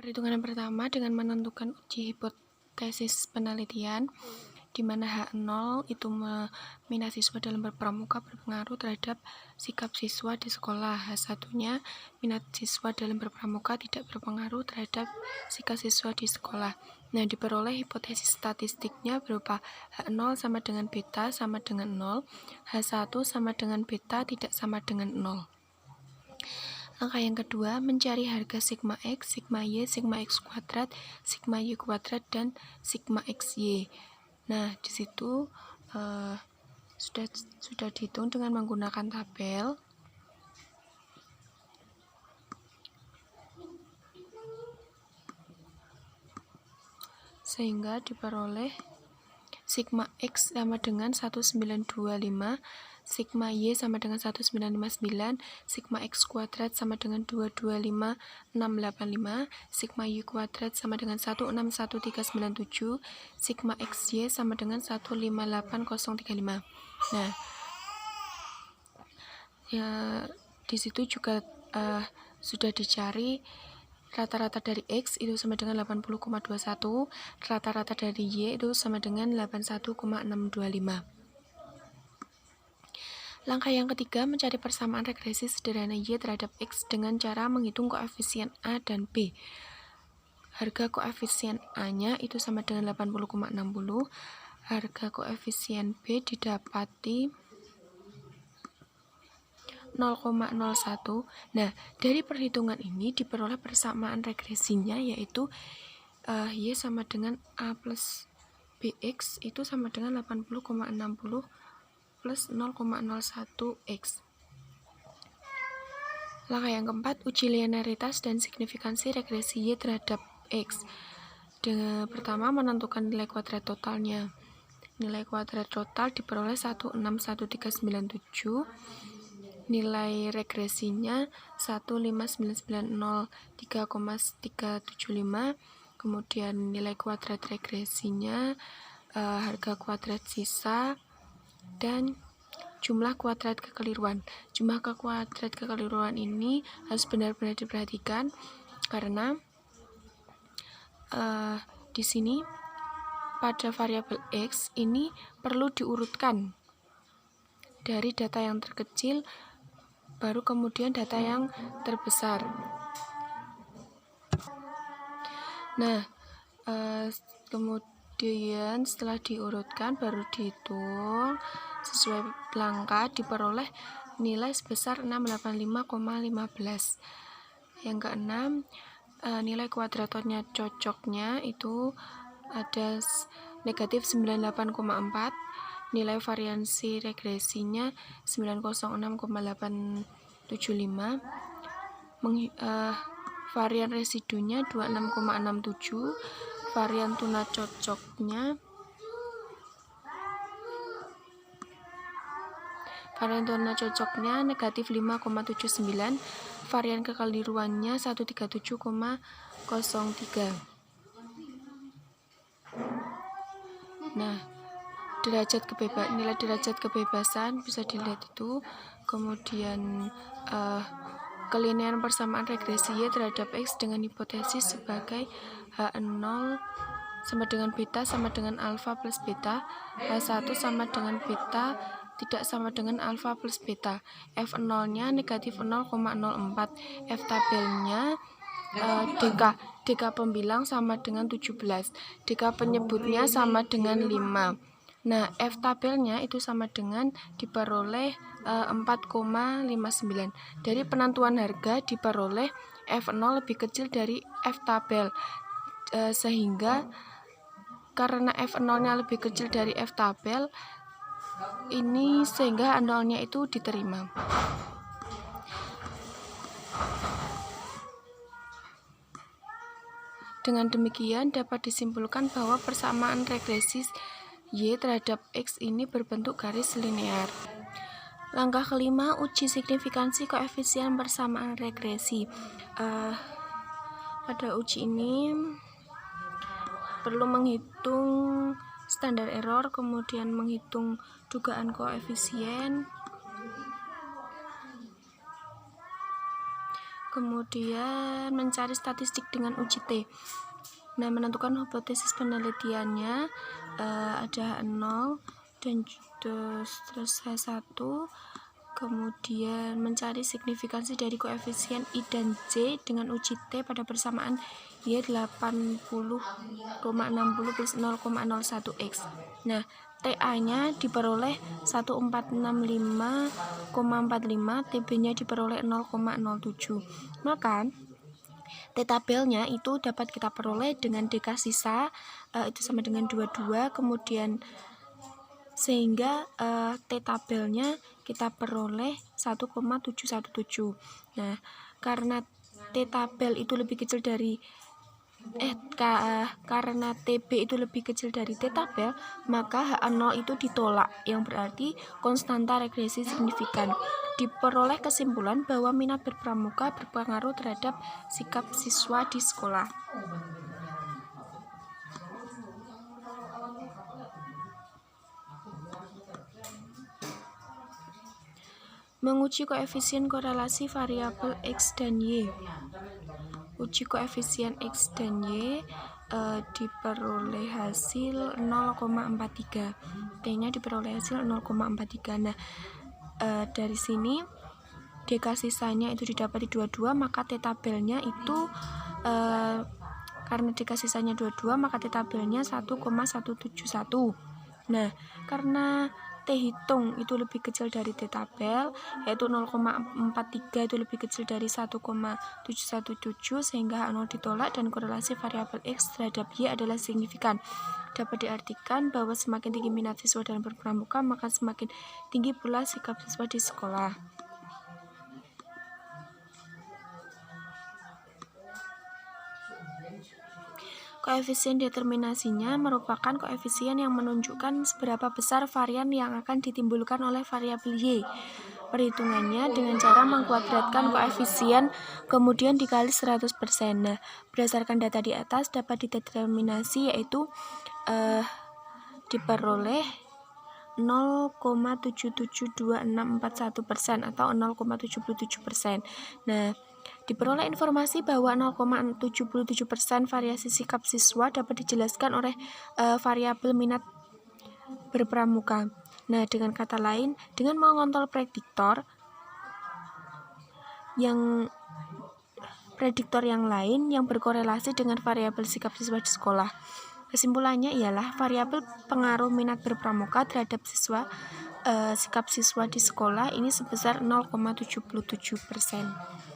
Perhitungan yang pertama dengan menentukan uji hipotesis penelitian, di mana H0 itu minat siswa dalam berpramuka berpengaruh terhadap sikap siswa di sekolah. H1-nya minat siswa dalam berpramuka tidak berpengaruh terhadap sikap siswa di sekolah. Nah, diperoleh hipotesis statistiknya berupa H0 sama dengan beta sama dengan 0, H1 sama dengan beta tidak sama dengan 0. Langkah yang kedua, mencari harga sigma X, sigma Y, sigma X kuadrat, sigma Y kuadrat, dan sigma XY. Nah, di situ sudah dihitung dengan menggunakan tabel. Sehingga diperoleh sigma X sama dengan 1925, sigma Y sama dengan 1959, sigma X kuadrat sama dengan 225685, sigma Y kuadrat sama dengan 161397, sigma XY sama dengan 158035. Nah, ya di situ juga sudah dicari rata-rata dari X itu sama dengan 80,21, rata-rata dari Y itu sama dengan 81,625. Langkah yang ketiga, mencari persamaan regresi sederhana Y terhadap X dengan cara menghitung koefisien A dan B. Harga koefisien A-nya itu sama dengan 80,60, harga koefisien B didapati 0,01. Nah, dari perhitungan ini diperoleh persamaan regresinya, yaitu Y sama dengan A plus BX itu sama dengan 80,60 plus 0,01 X. Langkah yang keempat, uji linearitas dan signifikansi regresi Y terhadap X. Pertama, menentukan nilai kuadrat totalnya. Nilai kuadrat total diperoleh 161397. Nilai regresinya 15990 3,375. Kemudian nilai kuadrat regresinya, harga kuadrat sisa, dan jumlah kuadrat kekeliruan. Jumlah kuadrat kekeliruan ini harus benar-benar diperhatikan karena di sini pada variabel X ini perlu diurutkan dari data yang terkecil baru kemudian data yang terbesar. Nah, kemudian setelah diurutkan baru dihitung sesuai langkah, diperoleh nilai sebesar 685,15. Yang keenam, nilai kuadratnya cocoknya itu ada negatif 98,4. Nilai variansi regresinya 906,875, varian residunya 26,67, varian tuna cocoknya negatif 5,79, varian kekeliruannya 137,03. Nah, nilai derajat kebebasan bisa dilihat itu. Kemudian kelinearan persamaan regresi Y terhadap X dengan hipotesis sebagai H0 sama dengan beta sama dengan alfa plus beta, H1 sama dengan beta tidak sama dengan alfa plus beta, F0-nya negatif 0,04, F tabelnya DK pembilang sama dengan 17, DK penyebutnya sama dengan 5. Nah, F tabelnya itu sama dengan diperoleh 4,59. Dari penentuan harga diperoleh F0 lebih kecil dari F tabel, sehingga karena F0-nya lebih kecil dari F tabel ini sehingga H0-nya itu diterima. Dengan demikian dapat disimpulkan bahwa persamaan regresi Y terhadap X ini berbentuk garis linear. Langkah kelima, uji signifikansi koefisien persamaan regresi. Pada uji ini perlu menghitung standar error, kemudian menghitung dugaan koefisien, Kemudian mencari statistik dengan uji T. Nah, menentukan hipotesis penelitiannya ada 0 dan terus H1. Kemudian mencari signifikansi dari koefisien I dan J dengan uji T pada persamaan Y 80,60 plus 0,01 X. Nah, TA-nya diperoleh 1465,45, TB-nya diperoleh 0,07. Maka T tabelnya itu dapat kita peroleh dengan DK sisa itu sama dengan 22, kemudian sehingga T tabelnya kita peroleh 1,717. Nah, karena T tabel itu lebih kecil dari karena TB itu lebih kecil dari T tabel, maka H0 itu ditolak, yang berarti konstanta regresi signifikan. Diperoleh kesimpulan bahwa minat berpramuka berpengaruh terhadap sikap siswa di sekolah. Menguji koefisien korelasi variabel X dan Y. Uji koefisien X dan Y diperoleh hasil 0,43. T-nya diperoleh hasil 0,43. Nah, dari sini DK sisanya itu didapati 22, maka T tabelnya itu karena DK sisanya 22, maka T tabelnya 1,171. Nah, karena T hitung itu lebih kecil dari T tabel, yaitu 0,43 itu lebih kecil dari 1,717, sehingga H0 ditolak dan korelasi variabel X terhadap Y adalah signifikan. Dapat diartikan bahwa semakin tinggi minat siswa dalam berpramuka, maka semakin tinggi pula sikap siswa di sekolah. Koefisien determinasinya merupakan koefisien yang menunjukkan seberapa besar varian yang akan ditimbulkan oleh variabel Y. Perhitungannya dengan cara mengkuadratkan koefisien kemudian dikali 100%. Nah, berdasarkan data di atas dapat dideterminasi yaitu diperoleh 0,772641% atau 0,77%. Nah, diperoleh informasi bahwa 0,77% variasi sikap siswa dapat dijelaskan oleh variabel minat berpramuka. Nah, dengan kata lain, dengan mengontrol prediktor yang lain yang berkorelasi dengan variabel sikap siswa di sekolah. Kesimpulannya ialah variabel pengaruh minat berpramuka terhadap sikap siswa di sekolah ini sebesar 0,77%.